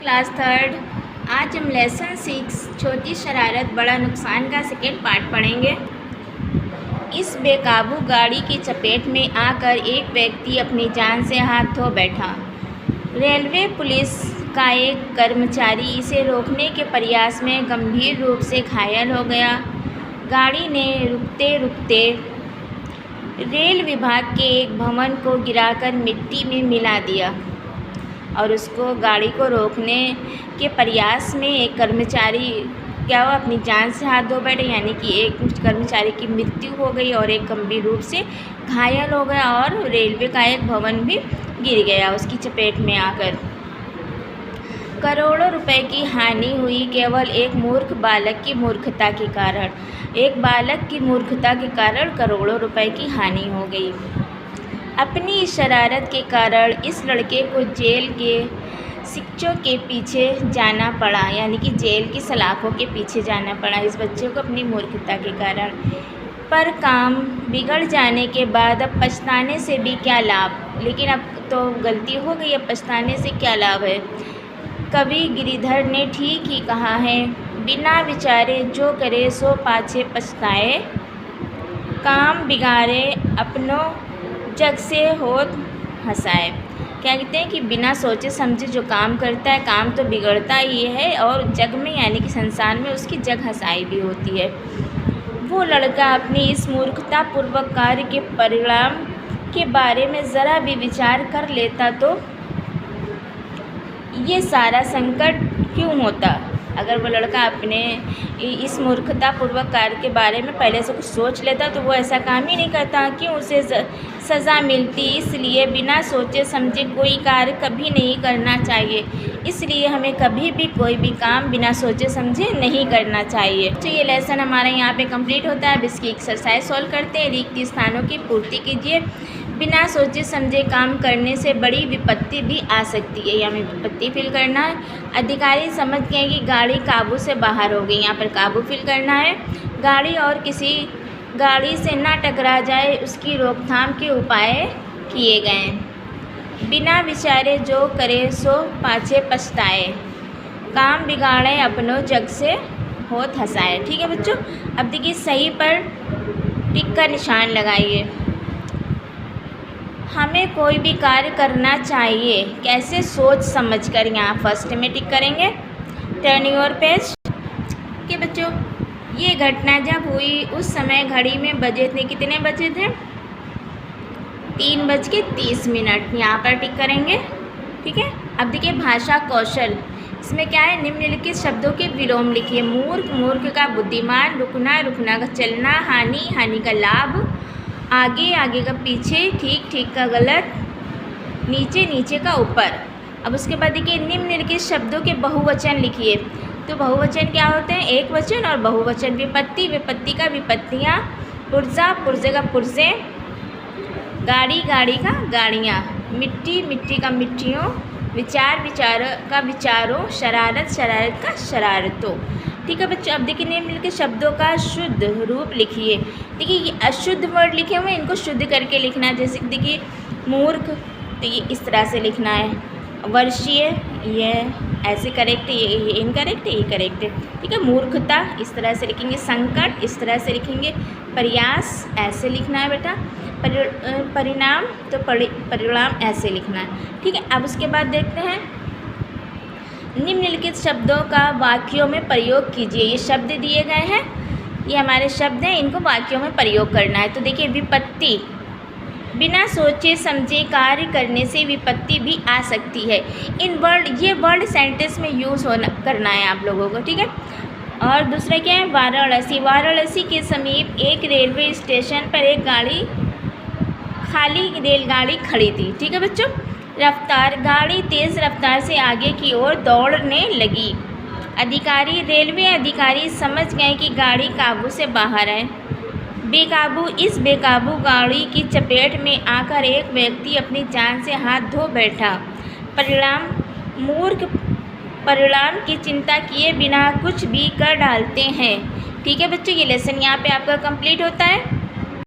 Class third. आज हम lesson 6 छोटी शरारत बड़ा नुकसान का सेकेंड पार्ट पढ़ेंगे। इस बेकाबू गाड़ी की चपेट में आकर एक व्यक्ति अपनी जान से हाथ धो बैठा। रेलवे पुलिस का एक कर्मचारी इसे रोकने के प्रयास में गंभीर रूप से घायल हो गया। गाड़ी ने रुकते रुकते रेल विभाग के एक भवन को गिराकर मिट्टी में मिला दिया और उसको गाड़ी को रोकने के प्रयास में एक कर्मचारी क्या हुआ, अपनी जान से हाथ धो बैठे, यानी कि एक कर्मचारी की मृत्यु हो गई और एक गंभीर रूप से घायल हो गया और रेलवे का एक भवन भी गिर गया उसकी चपेट में आकर। करोड़ों रुपए की हानि हुई केवल एक मूर्ख बालक की मूर्खता के कारण। एक बालक की मूर्खता के कारण करोड़ों रुपए की हानि हो गई। अपनी इस शरारत के कारण इस लड़के को जेल के शिक्षों के पीछे जाना पड़ा, यानी कि जेल की सलाखों के पीछे जाना पड़ा इस बच्चे को अपनी मूर्खता के कारण। पर काम बिगड़ जाने के बाद अब पछताने से भी क्या लाभ, लेकिन अब तो गलती हो गई, अब पछताने से क्या लाभ है। कवि गिरिधर ने ठीक ही कहा है, बिना विचारे जो करे सो पाछे पछताए, काम बिगाड़े अपनों जग से होत हंसाए। क्या कहते हैं कि बिना सोचे समझे जो काम करता है काम तो बिगड़ता ही है और जग में यानी कि संसार में उसकी जग हंसाई भी होती है। वो लड़का अपनी इस मूर्खतापूर्वक कार्य के परिणाम के बारे में ज़रा भी विचार कर लेता तो ये सारा संकट क्यों होता। अगर वो लड़का अपने इस मूर्खतापूर्वक कार्य के बारे में पहले से कुछ सोच लेता तो वो ऐसा काम ही नहीं करता, क्यों उसे सज़ा मिलती। इसलिए बिना सोचे समझे कोई कार्य कभी नहीं करना चाहिए। इसलिए हमें कभी भी कोई भी काम बिना सोचे समझे नहीं करना चाहिए। तो ये लेसन हमारा यहाँ पे कंप्लीट होता है। अब इसकी एक्सरसाइज सॉल्व करते हैं। रिक्त स्थानों की पूर्ति कीजिए। बिना सोचे समझे काम करने से बड़ी विपत्ति भी आ सकती है, या हमें विपत्ति फिल करना है। अधिकारी समझ गए कि गाड़ी काबू से बाहर हो गई, यहाँ पर काबू फिल करना है। गाड़ी और किसी गाड़ी से ना टकरा जाए उसकी रोकथाम के उपाय किए गए। बिना विचारे जो करे सो पाछे पछताए, काम बिगाड़े अपनों जग से होत हंसाए। ठीक है बच्चों, अब देखिए सही पर टिक का निशान लगाइए। हमें कोई भी कार्य करना चाहिए कैसे, सोच समझ कर। यहाँ फर्स्ट में टिक करेंगे। Turn your page. कि बच्चों ये घटना जब हुई उस समय घड़ी में बजे थे, कितने बजे थे, 3:30। यहाँ पर टिक करेंगे। ठीक है, अब देखिए भाषा कौशल, इसमें क्या है, निम्नलिखित शब्दों के विलोम लिखिए। मूर्ख, मूर्ख का बुद्धिमान, रुकना, रुकना का चलना, हानि, हानि का लाभ, आगे, आगे का पीछे, ठीक, ठीक का गलत, नीचे, नीचे का ऊपर। अब उसके बाद देखिए निम्नलिखित शब्दों के बहुवचन लिखिए। तो बहुवचन क्या होते हैं, एक वचन और बहुवचन। विपत्ति, विपत्ति का विपत्तियाँ, पुर्जा, पुर्जे का पुर्जे, गाड़ी, गाड़ी का गाड़ियाँ, मिट्टी, मिट्टी का मिट्टियों, विचार, विचार का विचारों, शरारत, शरारत का शरारतों। ठीक है बच्चों, अब देखिए निम्नलिखित शब्दों का शुद्ध रूप लिखिए। देखिए ये अशुद्ध वर्ड लिखे हुए हैं, इनको शुद्ध करके लिखना है। जैसे देखिए मूर्ख, तो ये इस तरह से लिखना है। वर्षीय, ये ऐसे करेक्ट है, ये इनकरेक्ट है, ये करेक्ट है। ठीक है, मूर्खता इस तरह से लिखेंगे। संकट इस तरह से लिखेंगे। प्रयास ऐसे लिखना है बेटा। परिणाम तो परिणाम ऐसे लिखना है। ठीक है, अब उसके बाद देखते हैं निम्नलिखित शब्दों का वाक्यों में प्रयोग कीजिए। ये शब्द दिए गए हैं, ये हमारे शब्द हैं, इनको वाक्यों में प्रयोग करना है। तो देखिए विपत्ति, बिना सोचे समझे कार्य करने से विपत्ति भी आ सकती है। ये वर्ड सेंटेंस में यूज़ करना है आप लोगों को। ठीक है, और दूसरा क्या है, वाराणसी। वाराणसी के समीप एक रेलवे स्टेशन पर एक खाली रेलगाड़ी खड़ी थी। ठीक है बच्चों, रफ्तार, गाड़ी तेज़ रफ्तार से आगे की ओर दौड़ने लगी। अधिकारी, रेलवे अधिकारी समझ गए कि गाड़ी काबू से बाहर है। बेकाबू, इस बेकाबू गाड़ी की चपेट में आकर एक व्यक्ति अपनी जान से हाथ धो बैठा। परिणाम, मूर्ख परिणाम की चिंता किए बिना कुछ भी कर डालते हैं। ठीक है बच्चों, ये लेसन यहाँ पे आपका कंप्लीट होता है।